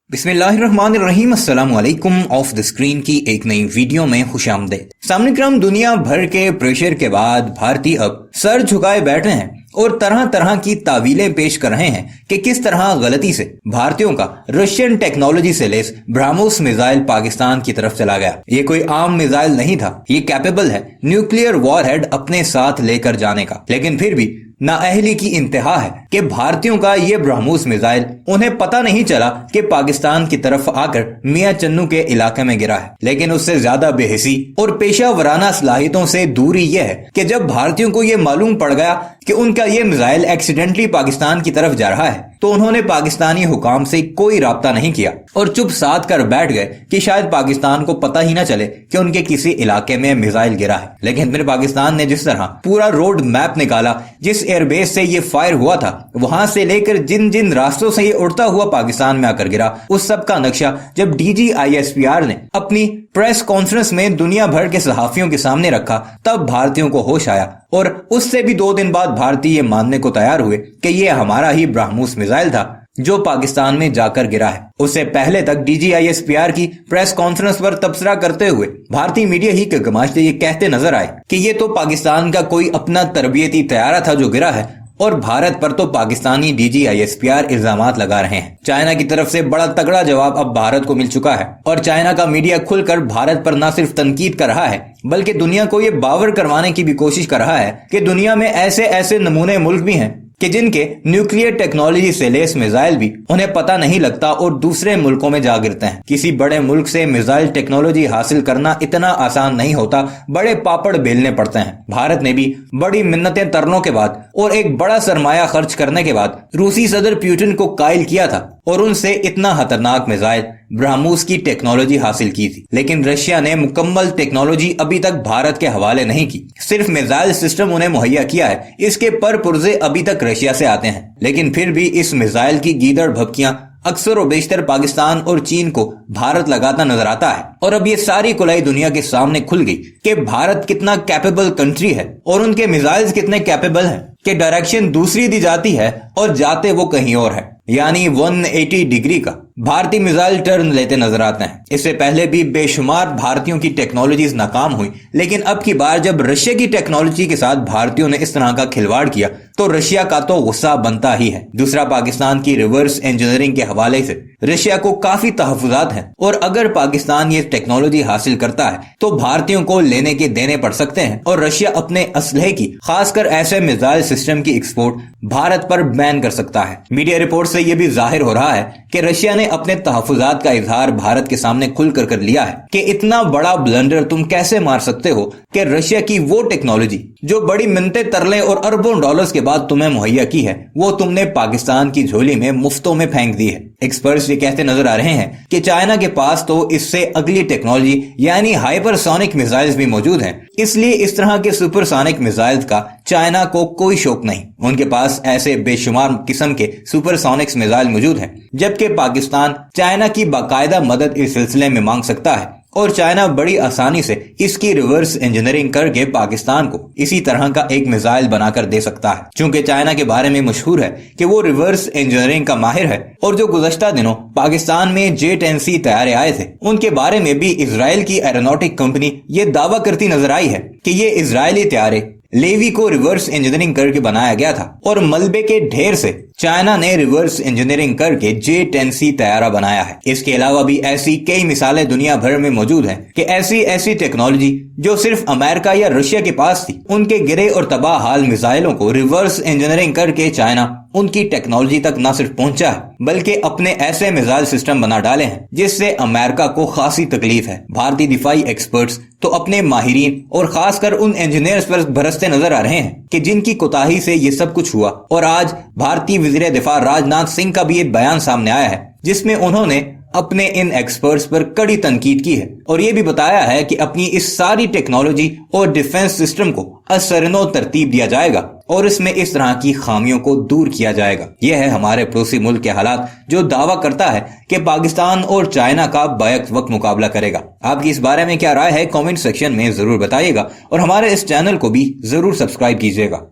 बिस्मिल्लाहिर्रहमानिर्रहीम। अस्सलाम वालेकुम। ऑफ द स्क्रीन की एक नई वीडियो में खुशामदीद। सामने क्रम दुनिया भर के प्रेशर के बाद भारतीय अब सर झुकाए बैठे हैं और तरह तरह की तावीलें पेश कर रहे हैं कि किस तरह गलती से भारतीयों का रशियन टेक्नोलॉजी से लेस ब्रह्मोस मिसाइल पाकिस्तान की तरफ चला गया। ये कोई आम मिसाइल नहीं था, ये कैपेबल है न्यूक्लियर वॉरहेड अपने साथ लेकर जाने का। लेकिन फिर भी नाअहली की इंतहा है कि भारतीयों का ये ब्रह्मोस मिसाइल उन्हें पता नहीं चला कि पाकिस्तान की तरफ आकर मियां चन्नू के इलाके में गिरा है। लेकिन उससे ज्यादा बेहिसी और पेशा वराना सलाहियतों से दूरी यह है कि जब भारतीयों को ये मालूम पड़ गया कि उनका ये मिसाइल एक्सीडेंटली पाकिस्तान की तरफ जा रहा है तो उन्होंने पाकिस्तानी हुकाम से कोई राब्ता नहीं किया और चुप साध कर बैठ गए कि शायद पाकिस्तान को पता ही ना चले कि उनके किसी इलाके में मिसाइल गिरा है। लेकिन फिर पाकिस्तान ने जिस तरह पूरा रोड मैप निकाला, जिस एयरबेस से ये फायर हुआ था, वहां से लेकर जिन जिन रास्तों से ये उड़ता हुआ पाकिस्तान में आकर गिरा, उस सब का नक्शा जब DGISPR ने अपनी प्रेस कॉन्फ्रेंस में दुनिया भर के सहाफियों के सामने रखा, तब भारतीयों को होश आया और उससे भी 2 दिन बाद भारतीय ये मानने को तैयार हुए कि ये हमारा ही ब्रह्मोस मिसाइल था जो पाकिस्तान में जाकर गिरा है। उससे पहले तक DGISPR की प्रेस कॉन्फ्रेंस पर तबसरा करते हुए भारतीय मीडिया ही के गमाश्ते ये कहते नजर आए कि ये तो पाकिस्तान का कोई अपना तरबियती तैयारा था जो गिरा है और भारत पर तो पाकिस्तानी DGISPR इल्जामात लगा रहे हैं। चाइना की तरफ से बड़ा तगड़ा जवाब अब भारत को मिल चुका है और चाइना का मीडिया खुलकर भारत पर न सिर्फ तनकीद कर रहा है बल्कि दुनिया को ये बावर करवाने की भी कोशिश कर रहा है कि दुनिया में ऐसे ऐसे नमूने मुल्क भी हैं कि जिनके न्यूक्लियर टेक्नोलॉजी से लेस मिसाइल भी उन्हें पता नहीं लगता और दूसरे मुल्कों में जा गिरते हैं। किसी बड़े मुल्क से मिसाइल टेक्नोलॉजी हासिल करना इतना आसान नहीं होता, बड़े पापड़ बेलने पड़ते हैं। भारत ने भी बड़ी मिन्नतें तरनों के बाद और एक बड़ा सरमाया खर्च करने के बाद रूसी सदर पुतिन को कायल किया था और उनसे इतना खतरनाक मिसाइल ब्रह्मोस की टेक्नोलॉजी हासिल की थी। लेकिन रशिया ने मुकम्मल टेक्नोलॉजी अभी तक भारत के हवाले नहीं की, सिर्फ मिसाइल सिस्टम उन्हें मुहैया किया है। इसके पुर्जे अभी तक रशिया से आते हैं। लेकिन फिर भी इस मिसाइल की गीदड़ भभकियां अक्सर और बेशतर पाकिस्तान और चीन को भारत लगाता नजर आता है और अब ये सारी कुलाई दुनिया के सामने खुल गई कि भारत कितना कैपेबल कंट्री है और उनके मिसाइल्स कितने कैपेबल हैं कि डायरेक्शन दूसरी दी जाती है और जाते वो कहीं और है, यानी 180 डिग्री का भारतीय मिसाइल टर्न लेते नजर आते हैं। इससे पहले भी बेशुमार भारतीयों की टेक्नोलॉजीज नाकाम हुई, लेकिन अब की बार जब रशिया की टेक्नोलॉजी के साथ भारतीयों ने इस तरह का खिलवाड़ किया तो रशिया का तो गुस्सा बनता ही है। दूसरा, पाकिस्तान की रिवर्स इंजीनियरिंग के हवाले से रशिया को काफी तहफुजात हैं और अगर पाकिस्तान ये टेक्नोलॉजी हासिल करता है तो भारतीयों को लेने के देने पड़ सकते हैं और रशिया अपने असलहे की, खासकर ऐसे मिसाइल सिस्टम की एक्सपोर्ट भारत पर बैन कर सकता है। मीडिया रिपोर्ट से यह भी जाहिर हो रहा है कि रशिया ने अपने तहफुजात का इजहार भारत के सामने खुलकर कर लिया है कि इतना बड़ा ब्लंडर तुम कैसे मार सकते हो कि रशिया की वो टेक्नोलॉजी जो बड़ी मिन्नतें तरले और अरबों डॉलर्स के बाद तुम्हें मुहैया की है वो तुमने पाकिस्तान की झोली में मुफ्तों में फेंक दी है। एक्सपर्ट्स ये कहते नजर आ रहे हैं कि चाइना के पास तो इससे अगली टेक्नोलॉजी यानी हाइपरसोनिक मिसाइल्स भी मौजूद हैं, इसलिए इस तरह के सुपरसोनिक मिसाइल्स का चाइना को कोई शौक नहीं। उनके पास ऐसे बेशुमार किस्म के सुपरसोनिक्स मिसाइल मौजूद हैं, जबकि पाकिस्तान चाइना की बाकायदा मदद इस सिलसिले में मांग सकता है और चाइना बड़ी आसानी से इसकी रिवर्स इंजीनियरिंग करके पाकिस्तान को इसी तरह का एक मिसाइल बनाकर दे सकता है। चूंकि चाइना के बारे में मशहूर है कि वो रिवर्स इंजीनियरिंग का माहिर है और जो गुज़श्ता दिनों पाकिस्तान में J-10C तैयारे आए थे उनके बारे में भी इजराइल की एरोनॉटिक कंपनी ये दावा करती नजर आई है कि ये इजरायली तैयारे लेवी को रिवर्स इंजीनियरिंग करके बनाया गया था और मलबे के ढेर से चाइना ने रिवर्स इंजीनियरिंग करके J-10C तैयारा बनाया है। इसके अलावा भी ऐसी कई मिसालें दुनिया भर में मौजूद हैं कि ऐसी टेक्नोलॉजी जो सिर्फ अमेरिका या रशिया के पास थी, उनके गिरे और तबाह हाल मिसाइलों को रिवर्स इंजीनियरिंग करके चाइना उनकी टेक्नोलॉजी तक न सिर्फ पहुंचा है बल्कि अपने ऐसे मिसाइल सिस्टम बना डाले हैं जिससे अमेरिका को खासी तकलीफ है। भारतीय दिफाई एक्सपर्ट्स तो अपने माहिरीन और खासकर उन इंजीनियर्स पर बरसते नजर आ रहे हैं कि जिनकी कोताही से ये सब कुछ हुआ। और आज भारतीय वजीर दिफा राजनाथ सिंह का भी एक बयान सामने आया है जिसमें उन्होंने अपने इन एक्सपर्ट्स पर कड़ी तनकीद की है और ये भी बताया है कि अपनी इस सारी टेक्नोलॉजी और डिफेंस सिस्टम को असरनो तरतीब दिया जाएगा और इसमें इस तरह की खामियों को दूर किया जाएगा। यह है हमारे पड़ोसी मुल्क के हालात जो दावा करता है कि पाकिस्तान और चाइना का बैक वक्त मुकाबला करेगा। आपकी इस बारे में क्या राय है कमेंट सेक्शन में जरूर बताइएगा और हमारे इस चैनल को भी जरूर सब्सक्राइब कीजिएगा।